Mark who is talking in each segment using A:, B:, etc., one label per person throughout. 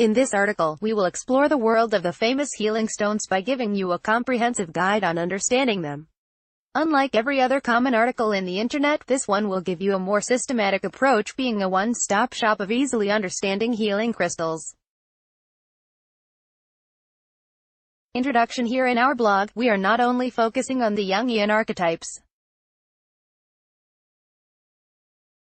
A: In this article, we will explore the world of the famous healing stones by giving you a comprehensive guide on understanding them. Unlike every other common article in the internet, this one will give you a more systematic approach, being a one-stop shop of easily understanding healing crystals. Introduction. Here in our blog, we are not only focusing on the Jungian archetypes.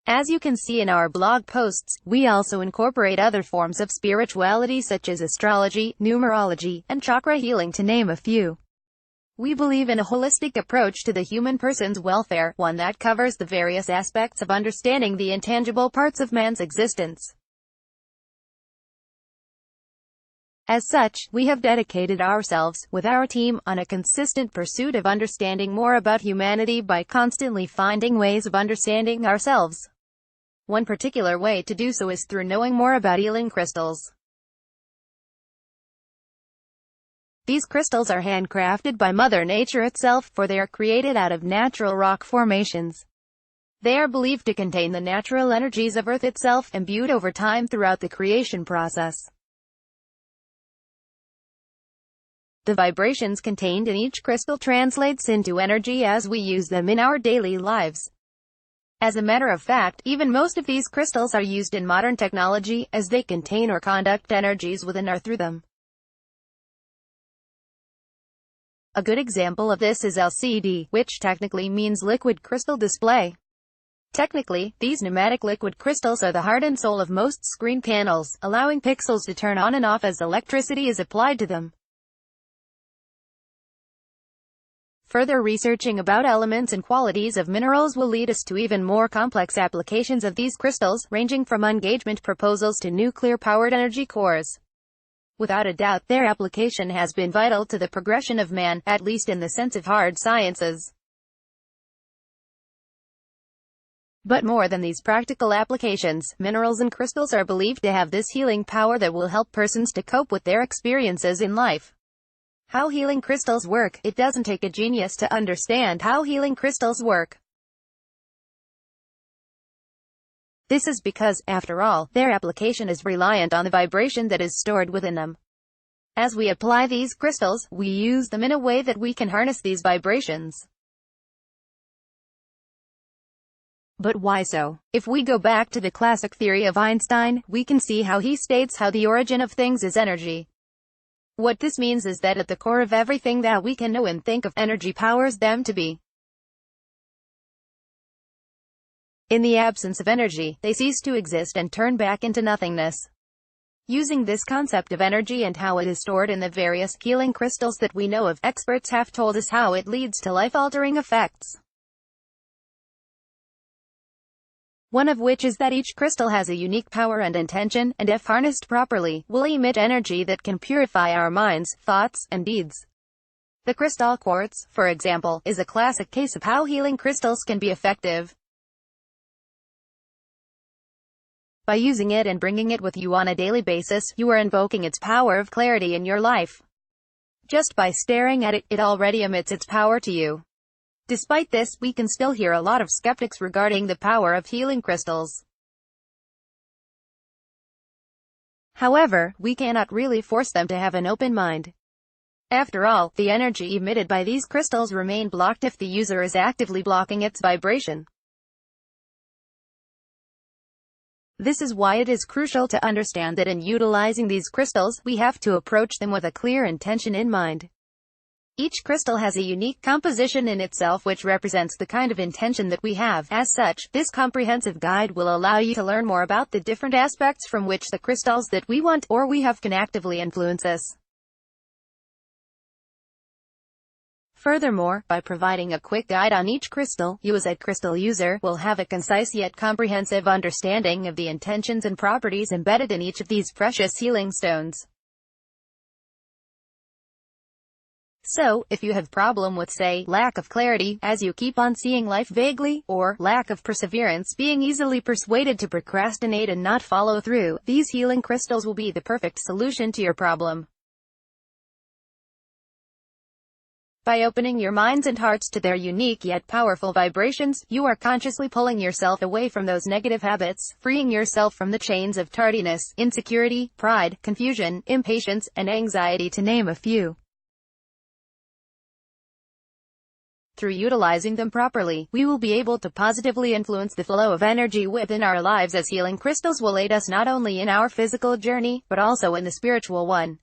A: As you can see in our blog posts, we also incorporate other forms of spirituality such as astrology, numerology, and chakra healing, to name a few. We believe in a holistic approach to the human person's welfare, one that covers the various aspects of understanding the intangible parts of man's existence. As such, we have dedicated ourselves, with our team, on a consistent pursuit of understanding more about humanity by constantly finding ways of understanding ourselves. One particular way to do so is through knowing more about healing crystals. These crystals are handcrafted by Mother Nature itself, for they are created out of natural rock formations. They are believed to contain the natural energies of Earth itself, imbued over time throughout the creation process. The vibrations contained in each crystal translates into energy as we use them in our daily lives. As a matter of fact, even most of these crystals are used in modern technology, as they contain or conduct energies within or through them. A good example of this is LCD, which technically means liquid crystal display. Technically, these pneumatic liquid crystals are the heart and soul of most screen panels, allowing pixels to turn on and off as electricity is applied to them. Further researching about elements and qualities of minerals will lead us to even more complex applications of these crystals, ranging from engagement proposals to nuclear-powered energy cores. Without a doubt, their application has been vital to the progression of man, at least in the sense of hard sciences. But more than these practical applications, minerals and crystals are believed to have this healing power that will help persons to cope with their experiences in life. How healing crystals work. It doesn't take a genius to understand how healing crystals work. This is because, after all, their application is reliant on the vibration that is stored within them. As we apply these crystals, we use them in a way that we can harness these vibrations. But why so? If we go back to the classic theory of Einstein, we can see how he states how the origin of things is energy. What this means is that at the core of everything that we can know and think of, energy powers them to be. In the absence of energy, they cease to exist and turn back into nothingness. Using this concept of energy and how it is stored in the various healing crystals that we know of, experts have told us how it leads to life-altering effects. One of which is that each crystal has a unique power and intention, and if harnessed properly, will emit energy that can purify our minds, thoughts, and deeds. The crystal quartz, for example, is a classic case of how healing crystals can be effective. By using it and bringing it with you on a daily basis, you are invoking its power of clarity in your life. Just by staring at it, it already emits its power to you. Despite this, we can still hear a lot of skeptics regarding the power of healing crystals. However, we cannot really force them to have an open mind. After all, the energy emitted by these crystals remain blocked if the user is actively blocking its vibration. This is why it is crucial to understand that in utilizing these crystals, we have to approach them with a clear intention in mind. Each crystal has a unique composition in itself which represents the kind of intention that we have. As such, this comprehensive guide will allow you to learn more about the different aspects from which the crystals that we want or we have can actively influence us. Furthermore, by providing a quick guide on each crystal, you as a crystal user will have a concise yet comprehensive understanding of the intentions and properties embedded in each of these precious healing stones. So, if you have problem with, say, lack of clarity, as you keep on seeing life vaguely, or lack of perseverance, being easily persuaded to procrastinate and not follow through, these healing crystals will be the perfect solution to your problem. By opening your minds and hearts to their unique yet powerful vibrations, you are consciously pulling yourself away from those negative habits, freeing yourself from the chains of tardiness, insecurity, pride, confusion, impatience, and anxiety, to name a few. Through utilizing them properly, we will be able to positively influence the flow of energy within our lives, as healing crystals will aid us not only in our physical journey, but also in the spiritual one.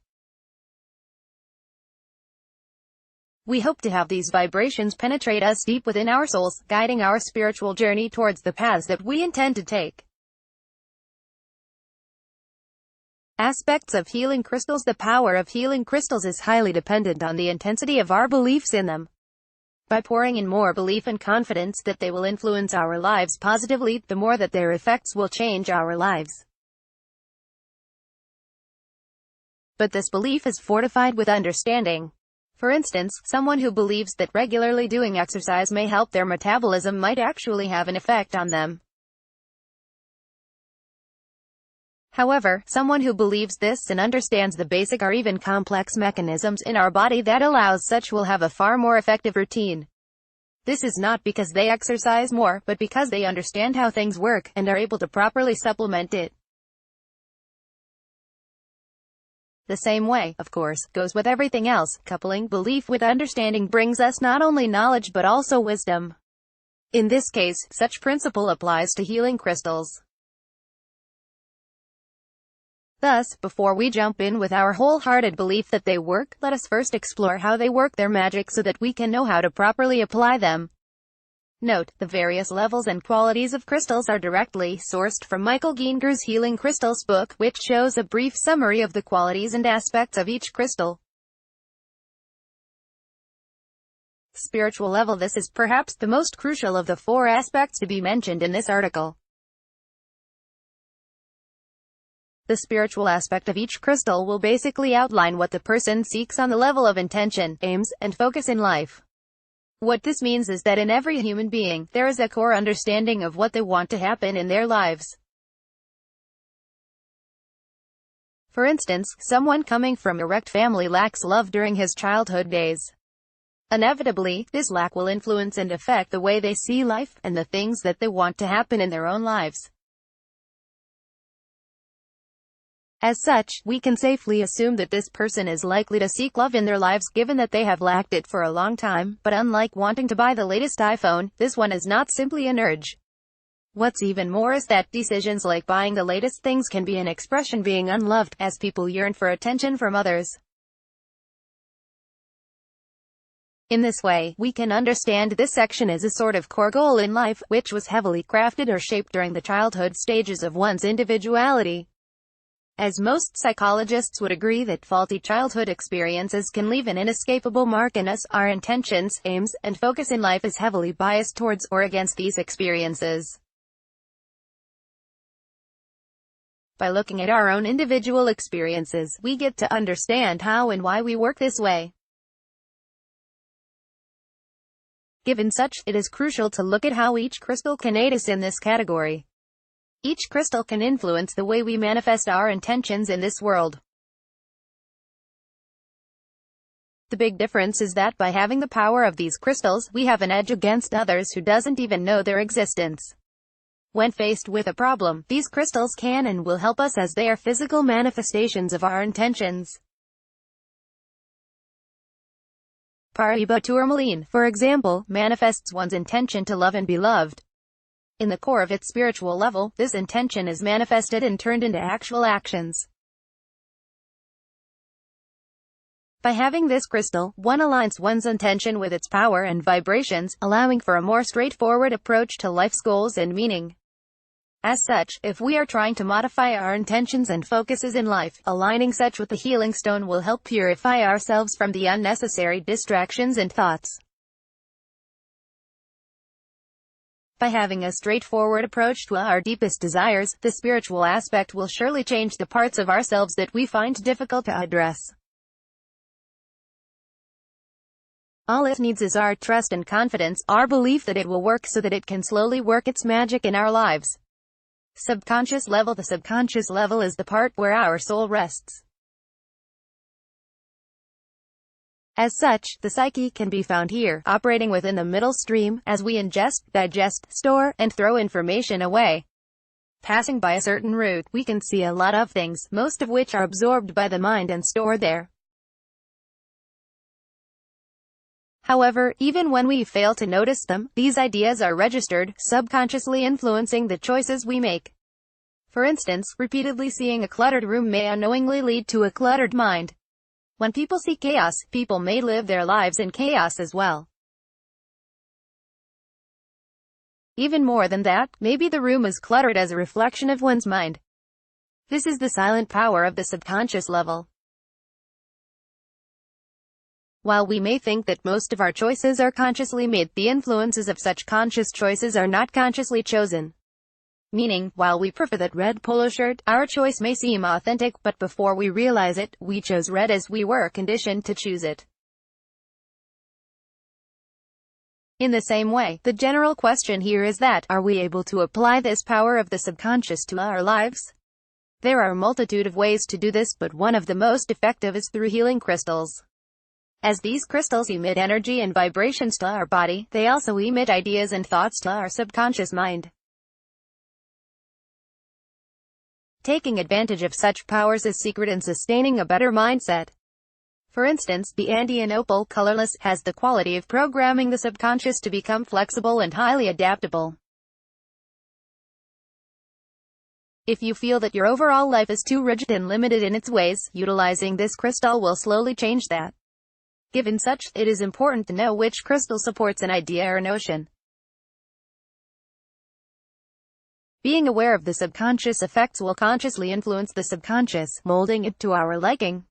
A: We hope to have these vibrations penetrate us deep within our souls, guiding our spiritual journey towards the paths that we intend to take. Aspects of healing crystals. The power of healing crystals is highly dependent on the intensity of our beliefs in them. By pouring in more belief and confidence that they will influence our lives positively, the more that their effects will change our lives. But this belief is fortified with understanding. For instance, someone who believes that regularly doing exercise may help their metabolism might actually have an effect on them. However, someone who believes this and understands the basic or even complex mechanisms in our body that allows such will have a far more effective routine. This is not because they exercise more, but because they understand how things work, and are able to properly supplement it. The same way, of course, goes with everything else. Coupling belief with understanding brings us not only knowledge but also wisdom. In this case, such principle applies to healing crystals. Thus, before we jump in with our wholehearted belief that they work, let us first explore how they work their magic so that we can know how to properly apply them. Note, the various levels and qualities of crystals are directly sourced from Michael Geinger's Healing Crystals book, which shows a brief summary of the qualities and aspects of each crystal. Spiritual level. This is perhaps the most crucial of the 4 aspects to be mentioned in this article. The spiritual aspect of each crystal will basically outline what the person seeks on the level of intention, aims, and focus in life. What this means is that in every human being, there is a core understanding of what they want to happen in their lives. For instance, someone coming from a wrecked family lacks love during his childhood days. Inevitably, this lack will influence and affect the way they see life, and the things that they want to happen in their own lives. As such, we can safely assume that this person is likely to seek love in their lives, given that they have lacked it for a long time. But unlike wanting to buy the latest iPhone, this one is not simply an urge. What's even more is that decisions like buying the latest things can be an expression being unloved, as people yearn for attention from others. In this way, we can understand this section as a sort of core goal in life, which was heavily crafted or shaped during the childhood stages of one's individuality. As most psychologists would agree that faulty childhood experiences can leave an inescapable mark in us, our intentions, aims, and focus in life is heavily biased towards or against these experiences. By looking at our own individual experiences, we get to understand how and why we work this way. Given such, it is crucial to look at how each crystal can aid us in this category. Each crystal can influence the way we manifest our intentions in this world. The big difference is that by having the power of these crystals, we have an edge against others who doesn't even know their existence. When faced with a problem, these crystals can and will help us, as they are physical manifestations of our intentions. Pariba tourmaline, for example, manifests one's intention to love and be loved. In the core of its spiritual level, this intention is manifested and turned into actual actions. By having this crystal, one aligns one's intention with its power and vibrations, allowing for a more straightforward approach to life's goals and meaning. As such, if we are trying to modify our intentions and focuses in life, aligning such with the healing stone will help purify ourselves from the unnecessary distractions and thoughts. By having a straightforward approach to our deepest desires, the spiritual aspect will surely change the parts of ourselves that we find difficult to address. All it needs is our trust and confidence, our belief that it will work so that it can slowly work its magic in our lives. Subconscious level. The subconscious level is the part where our soul rests. As such, the psyche can be found here, operating within the middle stream, as we ingest, digest, store, and throw information away. Passing by a certain route, we can see a lot of things, most of which are absorbed by the mind and stored there. However, even when we fail to notice them, these ideas are registered, subconsciously influencing the choices we make. For instance, repeatedly seeing a cluttered room may unknowingly lead to a cluttered mind. When people see chaos, people may live their lives in chaos as well. Even more than that, maybe the room is cluttered as a reflection of one's mind. This is the silent power of the subconscious level. While we may think that most of our choices are consciously made, the influences of such conscious choices are not consciously chosen. Meaning, while we prefer that red polo shirt, our choice may seem authentic, but before we realize it, we chose red as we were conditioned to choose it. In the same way, the general question here is that, are we able to apply this power of the subconscious to our lives? There are a multitude of ways to do this, but one of the most effective is through healing crystals. As these crystals emit energy and vibrations to our body, they also emit ideas and thoughts to our subconscious mind. Taking advantage of such powers is secret in sustaining a better mindset. For instance, the Andean opal, colorless, has the quality of programming the subconscious to become flexible and highly adaptable. If you feel that your overall life is too rigid and limited in its ways, utilizing this crystal will slowly change that. Given such, it is important to know which crystal supports an idea or notion. Being aware of the subconscious effects will consciously influence the subconscious, molding it to our liking.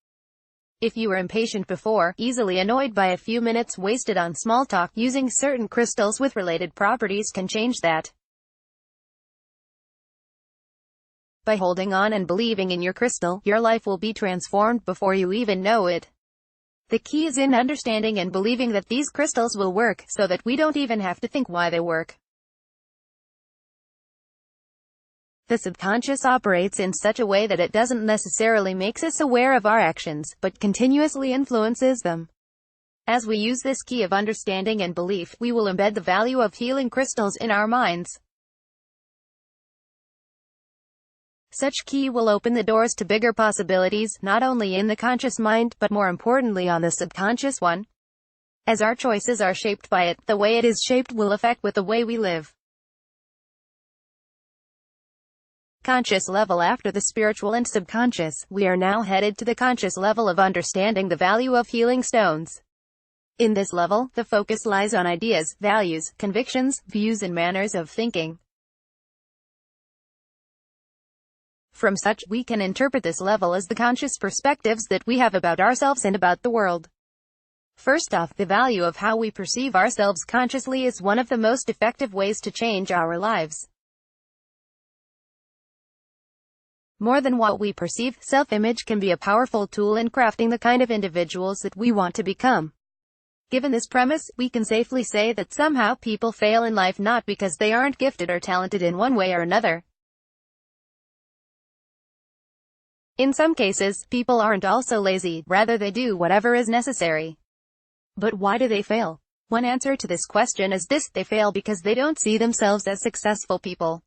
A: If you were impatient before, easily annoyed by a few minutes wasted on small talk, using certain crystals with related properties can change that. By holding on and believing in your crystal, your life will be transformed before you even know it. The key is in understanding and believing that these crystals will work, so that we don't even have to think why they work. The subconscious operates in such a way that it doesn't necessarily make us aware of our actions, but continuously influences them. As we use this key of understanding and belief, we will embed the value of healing crystals in our minds. Such key will open the doors to bigger possibilities, not only in the conscious mind, but more importantly on the subconscious one. As our choices are shaped by it, the way it is shaped will affect with the way we live. Conscious level. After the spiritual and subconscious, we are now headed to the conscious level of understanding the value of healing stones. In this level, the focus lies on ideas, values, convictions, views and manners of thinking. From such, we can interpret this level as the conscious perspectives that we have about ourselves and about the world. First off, the value of how we perceive ourselves consciously is one of the most effective ways to change our lives. More than what we perceive, self-image can be a powerful tool in crafting the kind of individuals that we want to become. Given this premise, we can safely say that somehow people fail in life not because they aren't gifted or talented in one way or another. In some cases, people aren't also lazy, rather they do whatever is necessary. But why do they fail? One answer to this question is this: they fail because they don't see themselves as successful people.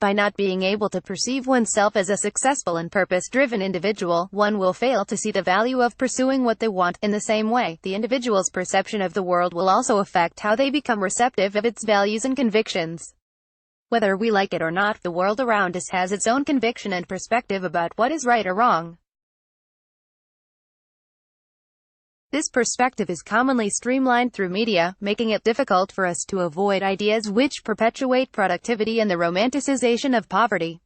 A: By not being able to perceive oneself as a successful and purpose-driven individual, one will fail to see the value of pursuing what they want. In the same way, the individual's perception of the world will also affect how they become receptive of its values and convictions. Whether we like it or not, the world around us has its own conviction and perspective about what is right or wrong. This perspective is commonly streamlined through media, making it difficult for us to avoid ideas which perpetuate productivity and the romanticization of poverty.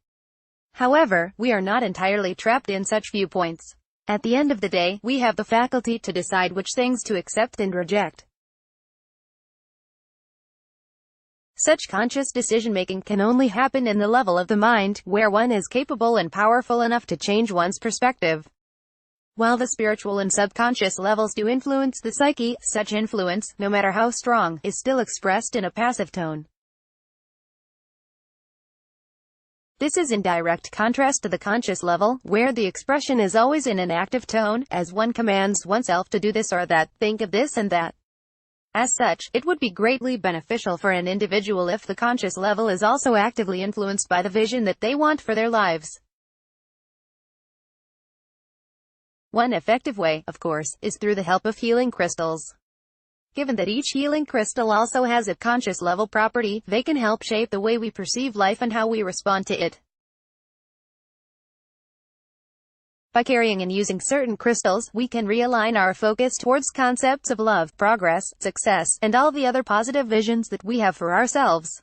A: However, we are not entirely trapped in such viewpoints. At the end of the day, we have the faculty to decide which things to accept and reject. Such conscious decision-making can only happen in the level of the mind, where one is capable and powerful enough to change one's perspective. While the spiritual and subconscious levels do influence the psyche, such influence, no matter how strong, is still expressed in a passive tone. This is in direct contrast to the conscious level, where the expression is always in an active tone, as one commands oneself to do this or that, think of this and that. As such, it would be greatly beneficial for an individual if the conscious level is also actively influenced by the vision that they want for their lives. One effective way, of course, is through the help of healing crystals. Given that each healing crystal also has a conscious level property, they can help shape the way we perceive life and how we respond to it. By carrying and using certain crystals, we can realign our focus towards concepts of love, progress, success, and all the other positive visions that we have for ourselves.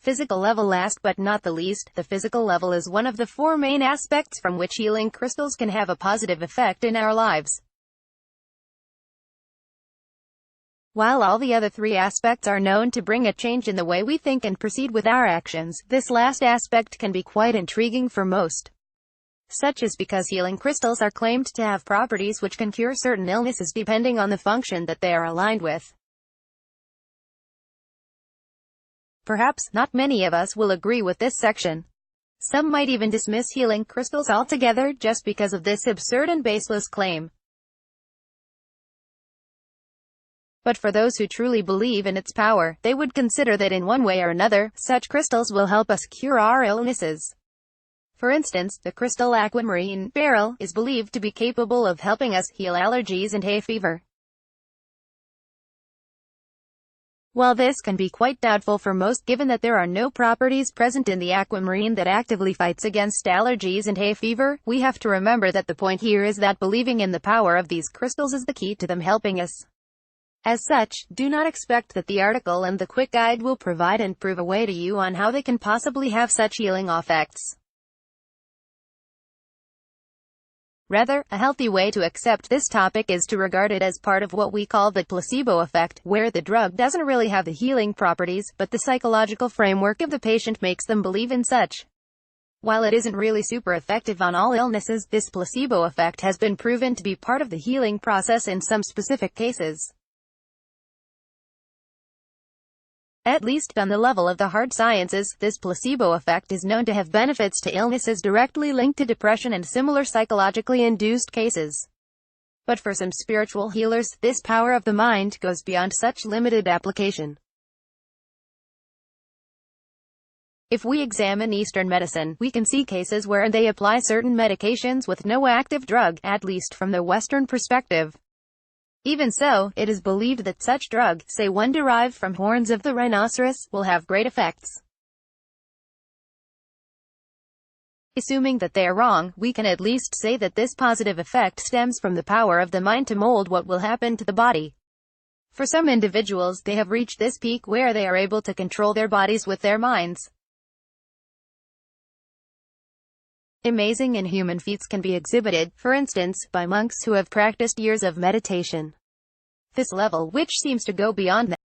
A: Physical level. Last but not the least, the physical level is one of the four main aspects from which healing crystals can have a positive effect in our lives. While all the other three aspects are known to bring a change in the way we think and proceed with our actions, this last aspect can be quite intriguing for most. Such is because healing crystals are claimed to have properties which can cure certain illnesses depending on the function that they are aligned with. Perhaps not many of us will agree with this section. Some might even dismiss healing crystals altogether just because of this absurd and baseless claim. But for those who truly believe in its power, they would consider that in one way or another, such crystals will help us cure our illnesses. For instance, the crystal aquamarine beryl is believed to be capable of helping us heal allergies and hay fever. While this can be quite doubtful for most, given that there are no properties present in the aquamarine that actively fights against allergies and hay fever, we have to remember that the point here is that believing in the power of these crystals is the key to them helping us. As such, do not expect that the article and the quick guide will provide and prove a way to you on how they can possibly have such healing effects. Rather, a healthy way to accept this topic is to regard it as part of what we call the placebo effect, where the drug doesn't really have the healing properties, but the psychological framework of the patient makes them believe in such. While it isn't really super effective on all illnesses, this placebo effect has been proven to be part of the healing process in some specific cases. At least on the level of the hard sciences, this placebo effect is known to have benefits to illnesses directly linked to depression and similar psychologically induced cases. But for some spiritual healers, this power of the mind goes beyond such limited application. If we examine Eastern medicine, we can see cases where they apply certain medications with no active drug, at least from the Western perspective. Even so, it is believed that such drug, say one derived from horns of the rhinoceros, will have great effects. Assuming that they are wrong, we can at least say that this positive effect stems from the power of the mind to mold what will happen to the body. For some individuals, they have reached this peak where they are able to control their bodies with their minds. Amazing inhuman feats can be exhibited, for instance, by monks who have practiced years of meditation. This level, which seems to go beyond that,